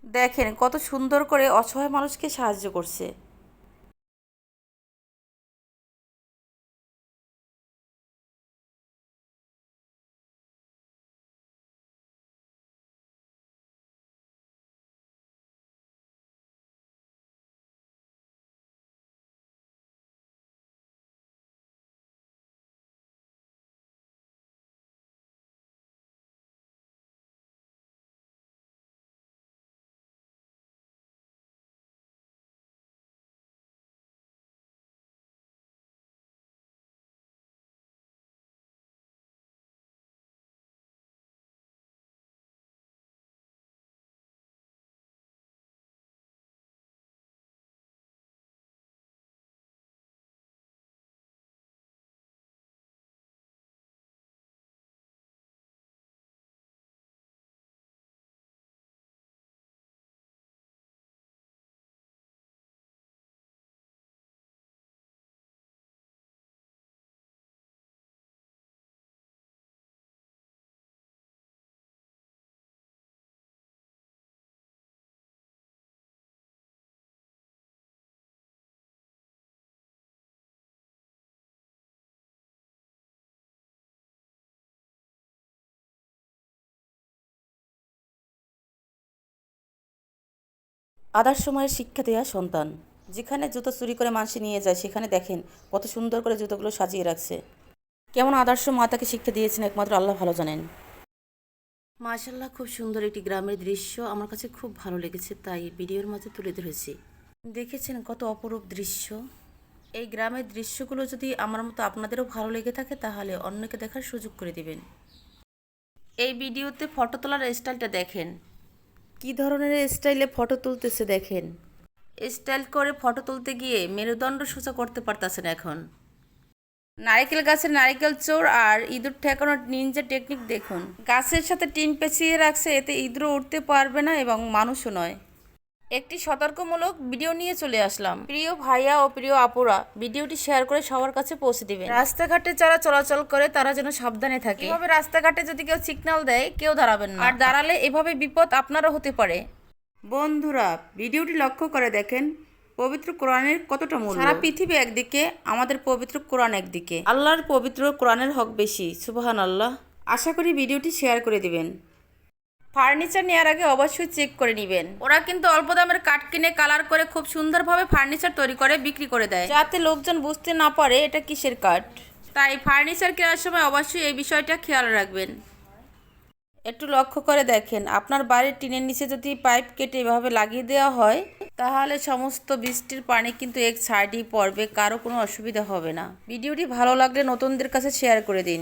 দেখেন কত সুন্দর করে অসহায় মানুষকে সাহায্য করছে। আদার সময়ের শিক্ষা দেয়া সন্তান। যেখানে জুতো চুরি করে মানুষ নিয়ে যায়, সেখানে দেখেন কত সুন্দর করে জুতোগুলো সাজিয়ে রাখছে। কেমন আদর্শ মা তাকে শিক্ষা দিয়েছেন একমাত্র আল্লাহ ভালো জানেন। মাশাআল্লাহ, খুব সুন্দর একটি গ্রামের দৃশ্য আমার কাছে খুব ভালো লেগেছে, তাই ভিডিওর মাঝে তুলে ধরেছি। দেখেছেন কত অপরূপ দৃশ্য। এই গ্রামের দৃশ্যগুলো যদি আমার মতো আপনাদেরও ভালো লেগে থাকে, তাহলে অন্যকে দেখার সুযোগ করে দিবেন। এই ভিডিওতে ফটো তোলার স্টাইলটা দেখেন, কি ধরনের স্টাইলে ফটো তুলতেছে দেখেন। স্টাইল করে ফটো তুলতে গিয়ে মেরুদণ্ড সোজা করতে পারতেছে না এখন। নারিকেল গাছের নারিকেল চোর আর ইঁদুর ঠেকানোর নিনজা টেকনিক দেখুন। গাছের সাথে টিন পেঁচিয়ে রাখছে, এতে ইঁদুরও উঠতে পারবে না এবং মানুষও নয়। একটি সতর্কমূলক ভিডিও নিয়ে চলে আসলাম। প্রিয় ভাইয়া ও প্রিয় আপুরা, ভিডিওটি শেয়ার করে সবার কাছে পৌঁছে দিবেন। রাস্তাঘাটে যারা চলাচল করে তারা যেন সাবধানে থাকে। এভাবে রাস্তাঘাটে যদি কেউ সিগন্যাল দেয়, কেউ দাঁড়াবেন না, আর দাঁড়ালে এভাবে বিপদ আপনারও হতে পারে। বন্ধুরা, ভিডিওটি লক্ষ্য করে দেখেন পবিত্র কোরআনের কতটা মূল্য। সারা পৃথিবী একদিকে, আমাদের পবিত্র কোরআন একদিকে। আল্লাহর পবিত্র কোরআনের হক বেশি, সুবহানাল্লাহ। আশা করি ভিডিওটি শেয়ার করে দিবেন। ফার্নিচার নেওয়ার আগে অবশ্যই চেক করে নেবেন। ওরা কিন্তু অল্প দামের কাঠ কিনে কালার করে খুব সুন্দরভাবে ফার্নিচার তৈরি করে বিক্রি করে দেয়, যাতে লোকজন বুঝতে না পারে এটা কিসের কাঠ। তাই ফার্নিচার কেনার সময় অবশ্যই এই বিষয়টা খেয়াল রাখবেন। একটু লক্ষ্য করে দেখেন, আপনার বাড়ির টিনের নিচে যদি পাইপ কেটে এভাবে লাগিয়ে দেওয়া হয়, তাহলে সমস্ত বৃষ্টির পানি কিন্তু এক সাইডেই পড়বে, কারো কোনো অসুবিধা হবে না। ভিডিওটি ভালো লাগলে নতুনদের কাছে শেয়ার করে দিন।